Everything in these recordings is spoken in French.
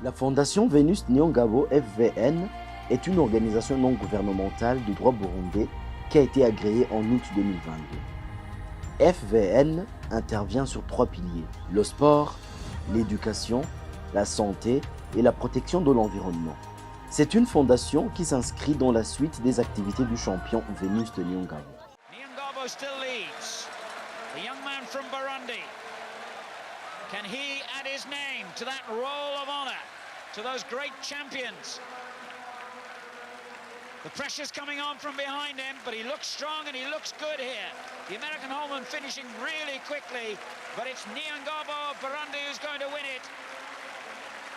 La Fondation Vénus Nyongabo FVN est une organisation non gouvernementale du droit burundais qui a été agréée en août 2022. FVN intervient sur 3 piliers: le sport, l'éducation, la santé et la protection de l'environnement. C'est une fondation qui s'inscrit dans la suite des activités du champion Vénus de Nyongabo. Nyongabo still leads. The young man from Burundi. Can he add his name to that roll of honor, to those great champions? The pressure's coming on from behind him, but he looks strong and he looks good here. The American Holman finishing really quickly, but it's Nyongabo of Burundi who's going to win it.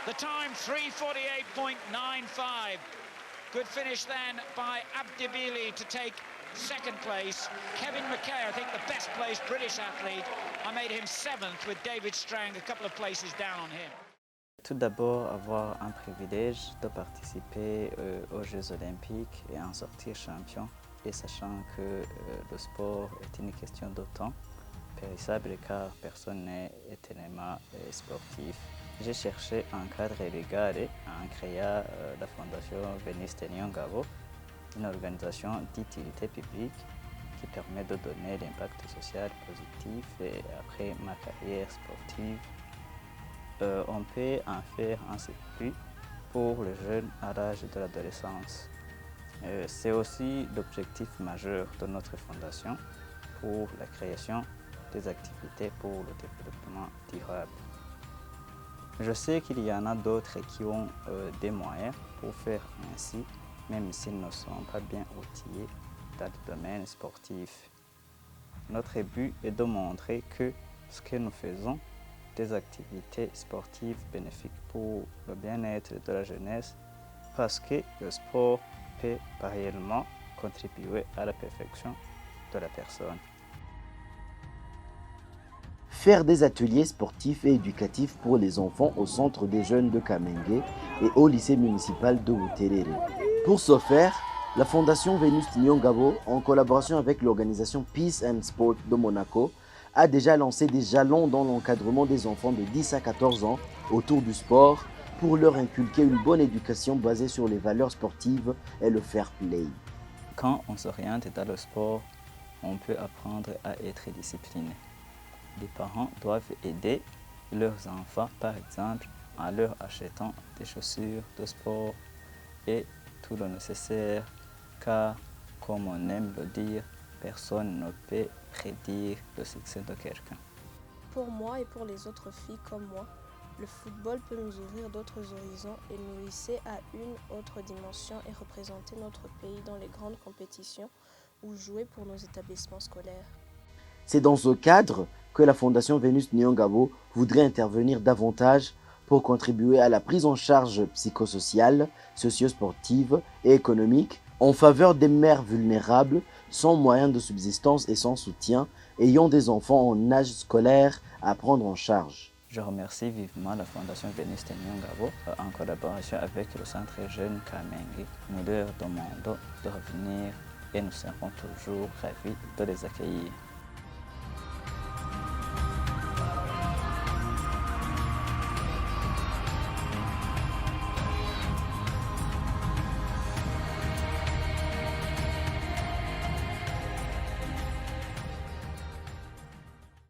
The time, 3:48.95. Good finish then by Abdibili to take second place. Kevin McKay, I think the best placed British athlete. I made him 7th with David Strang a couple of places down on him. Tout d'abord, avoir un privilège de participer aux Jeux Olympiques et en sortir champion, et sachant que le sport est une question de temps périssable car personne n'est éternellement sportif. J'ai cherché un cadre légal en créant la Fondation Vénus de Nyongabo, une organisation d'utilité publique qui permet de donner l'impact social positif. Et après ma carrière sportive, on peut en faire un circuit pour les jeunes à l'âge de l'adolescence. C'est aussi l'objectif majeur de notre fondation pour la création des activités pour le développement durable. Je sais qu'il y en a d'autres qui ont des moyens pour faire ainsi, même s'ils ne sont pas bien outillés dans le domaine sportif. Notre but est de montrer que ce que nous faisons, des activités sportives bénéfiques pour le bien-être de la jeunesse, parce que le sport peut réellement contribuer à la perfection de la personne. Faire des ateliers sportifs et éducatifs pour les enfants au centre des jeunes de Kamenge et au lycée municipal de Buterere. Pour ce faire, la Fondation Vénus Nyongabo, en collaboration avec l'organisation Peace and Sport de Monaco, a déjà lancé des jalons dans l'encadrement des enfants de 10 à 14 ans autour du sport pour leur inculquer une bonne éducation basée sur les valeurs sportives et le fair play. Quand on s'oriente dans le sport, on peut apprendre à être discipliné. Les parents doivent aider leurs enfants, par exemple, en leur achetant des chaussures de sport et tout le nécessaire, car, comme on aime le dire, personne ne peut prédire le succès de quelqu'un. Pour moi et pour les autres filles comme moi, le football peut nous ouvrir d'autres horizons et nous hisser à une autre dimension et représenter notre pays dans les grandes compétitions ou jouer pour nos établissements scolaires. C'est dans ce cadre que la Fondation Vénus Nyongabo voudrait intervenir davantage pour contribuer à la prise en charge psychosociale, socio-sportive et économique en faveur des mères vulnérables, sans moyens de subsistance et sans soutien, ayant des enfants en âge scolaire à prendre en charge. Je remercie vivement la Fondation Vénus de Nyongabo en collaboration avec le Centre Jeune Kamenge. Nous leur demandons de revenir et nous serons toujours ravis de les accueillir.